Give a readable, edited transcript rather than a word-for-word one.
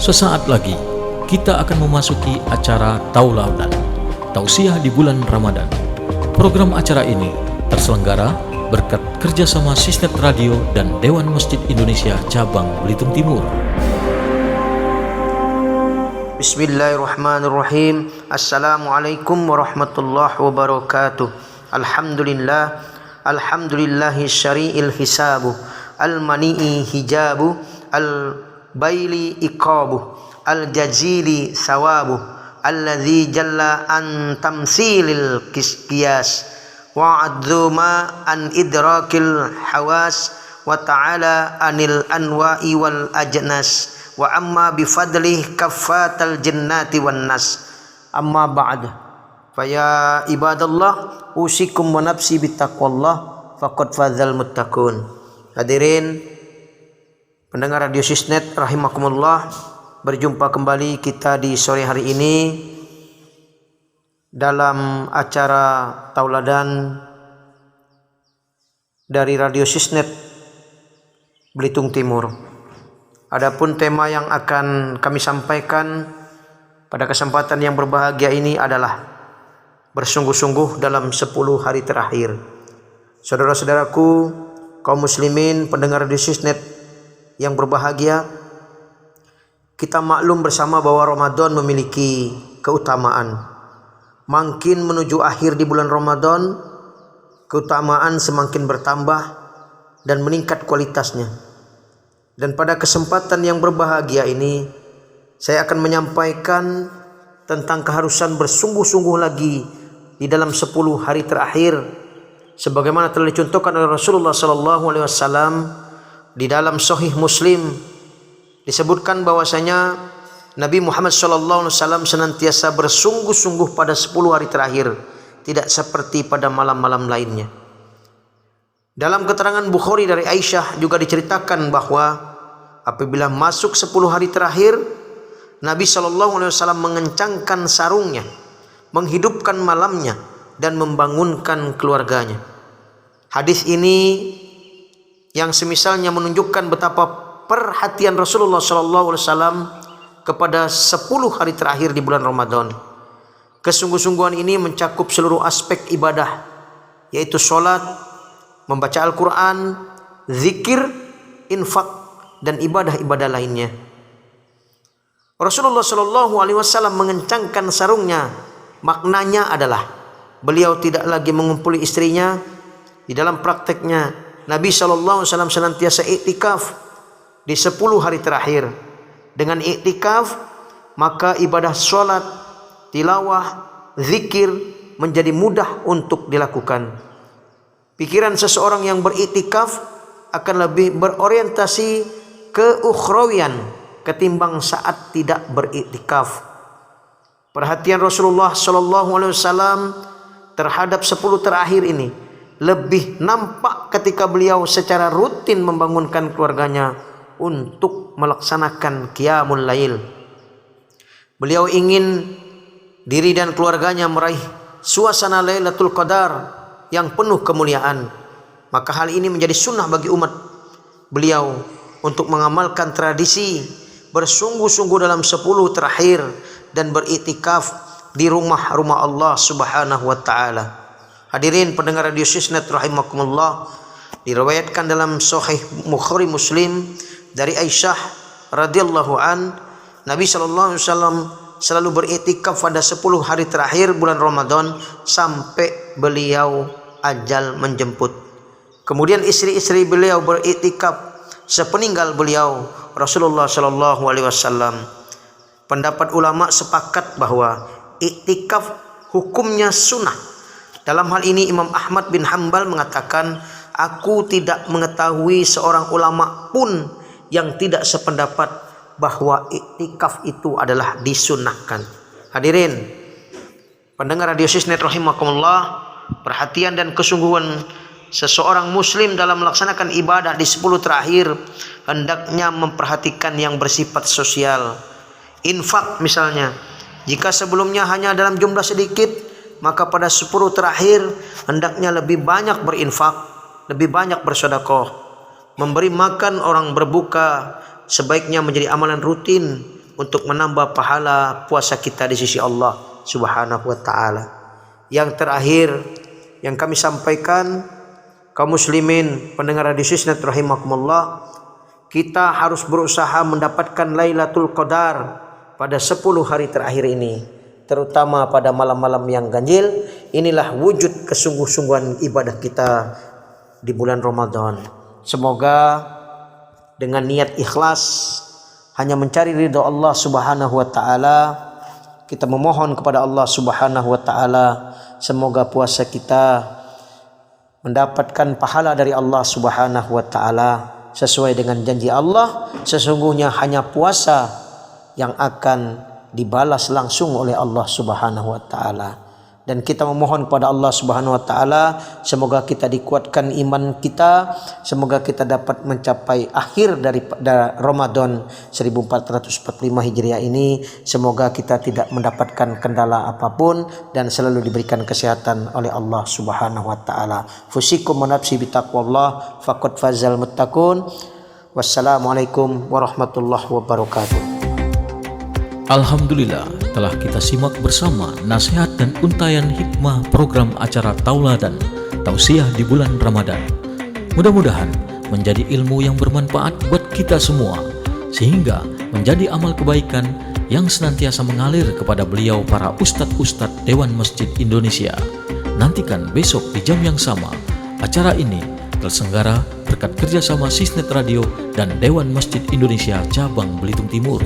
Sesaat lagi kita akan memasuki acara Tauladan, Tausiah di bulan Ramadan. Program acara ini terselenggara berkat kerjasama Sisnet Radio dan Dewan Masjid Indonesia Cabang Belitung Timur. Bismillahirrahmanirrahim. Assalamualaikum warahmatullahi wabarakatuh. Alhamdulillahi syari'il hisabu, al-mani'i hijabu, al-baili iqabu, al-jazili sawabu, alladzi jalla an tamsilil qiyas wa adzuma an idrakil hawas wa ta'ala anil anwa'i wal ajnas wa amma bifadlih kaffatal jannati wan nas. Amma ba'd, faya ibadallah, usikum wa nafsi bittaqwallah, faqad fazal muttaqun. Hadirin pendengar Radio Sisnet rahimakumullah, berjumpa kembali kita di sore hari ini dalam acara Tauladan dari Radio Sisnet Belitung Timur. Adapun tema yang akan kami sampaikan pada kesempatan yang berbahagia ini adalah bersungguh-sungguh dalam 10 hari terakhir. Saudara-saudaraku, kaum muslimin pendengar Radio Sisnet yang berbahagia, kita maklum bersama bahwa Ramadan memiliki keutamaan. Makin menuju akhir di bulan Ramadan, keutamaan semakin bertambah dan meningkat kualitasnya. Dan pada kesempatan yang berbahagia ini, saya akan menyampaikan tentang keharusan bersungguh-sungguh lagi di dalam 10 hari terakhir, sebagaimana telah dicontohkan oleh Rasulullah SAW di dalam Sahih Muslim. Disebutkan bahwasanya Nabi Muhammad SAW senantiasa bersungguh-sungguh pada 10 hari terakhir, tidak seperti pada malam-malam lainnya. Dalam keterangan Bukhari dari Aisyah juga diceritakan bahwa apabila masuk 10 hari terakhir, Nabi SAW mengencangkan sarungnya, menghidupkan malamnya, dan membangunkan keluarganya. Hadis ini yang semisalnya menunjukkan betapa perhatian Rasulullah SAW kepada 10 hari terakhir di bulan Ramadan. Kesungguh-sungguhan ini mencakup seluruh aspek ibadah, yaitu sholat, membaca Al-Quran, zikir, infak, dan ibadah-ibadah lainnya. Rasulullah SAW mengencangkan sarungnya. Maknanya adalah beliau tidak lagi mengumpuli istrinya. Di dalam prakteknya, Nabi SAW senantiasa iktikaf di 10 hari terakhir. Dengan iktikaf, maka ibadah sholat, tilawah, zikir menjadi mudah untuk dilakukan. Pikiran seseorang yang beriktikaf akan lebih berorientasi ke ukhrawian ketimbang saat tidak beriktikaf. Perhatian Rasulullah SAW terhadap 10 terakhir ini lebih nampak ketika beliau secara rutin membangunkan keluarganya untuk melaksanakan qiyamul lail. Beliau ingin diri dan keluarganya meraih suasana Lailatul Qadar yang penuh kemuliaan. Maka hal ini menjadi sunnah bagi umat beliau untuk mengamalkan tradisi bersungguh-sungguh dalam 10 terakhir dan beriktikaf di rumah-rumah Allah Subhanahu wa taala. Hadirin pendengar Radio Sisnet rahimakumullah, diriwayatkan dalam Sahih Bukhari Muslim dari Aisyah radhiyallahu an, Nabi sallallahu alaihi wasallam selalu beriktikaf pada 10 hari terakhir bulan Ramadan sampai beliau ajal menjemput. Kemudian istri-istri beliau beriktikaf sepeninggal beliau Rasulullah sallallahu alaihi wasallam. Pendapat ulama sepakat bahwa iktikaf hukumnya sunnah. Dalam hal ini Imam Ahmad bin Hanbal mengatakan, aku tidak mengetahui seorang ulama pun yang tidak sependapat bahwa iktikaf itu adalah disunnahkan. Hadirin pendengar Radio Sisnet rahimakumullah, perhatian dan kesungguhan seseorang muslim dalam melaksanakan ibadah di 10 terakhir hendaknya memperhatikan yang bersifat sosial. Infak misalnya, jika sebelumnya hanya dalam jumlah sedikit, maka pada 10 terakhir hendaknya lebih banyak berinfak, lebih banyak bersedekah. Memberi makan orang berbuka sebaiknya menjadi amalan rutin untuk menambah pahala puasa kita di sisi Allah Subhanahu wa taala. Yang terakhir yang kami sampaikan, kaum muslimin pendengar Radio Sisnet rahimakumullah, kita harus berusaha mendapatkan Lailatul Qadar pada 10 hari terakhir ini, terutama pada malam-malam yang ganjil. Inilah wujud kesungguh-sungguhan ibadah kita di bulan Ramadan. Semoga dengan niat ikhlas hanya mencari ridha Allah Subhanahu wa taala, kita memohon kepada Allah Subhanahu wa taala semoga puasa kita mendapatkan pahala dari Allah Subhanahu wa taala sesuai dengan janji Allah. Sesungguhnya hanya puasa yang akan dibalas langsung oleh Allah Subhanahu wa taala. Dan kita memohon kepada Allah Subhanahu wa taala semoga kita dikuatkan iman kita, semoga kita dapat mencapai akhir dari Ramadan 1445 Hijriah ini. Semoga kita tidak mendapatkan kendala apapun dan selalu diberikan kesehatan oleh Allah Subhanahu wa taala. Fusikum wa nafsi bitaqwallah faqad fazal muttaqun. Wassalamualaikum warahmatullahi wabarakatuh. Alhamdulillah, telah kita simak bersama nasihat dan untayan hikmah program acara Tauladan Tausiah di bulan Ramadan. Mudah-mudahan menjadi ilmu yang bermanfaat buat kita semua, sehingga menjadi amal kebaikan yang senantiasa mengalir kepada beliau para ustadz-ustadz Dewan Masjid Indonesia. Nantikan besok di jam yang sama. Acara ini terselenggara berkat kerjasama Sisnet Radio dan Dewan Masjid Indonesia Cabang Belitung Timur.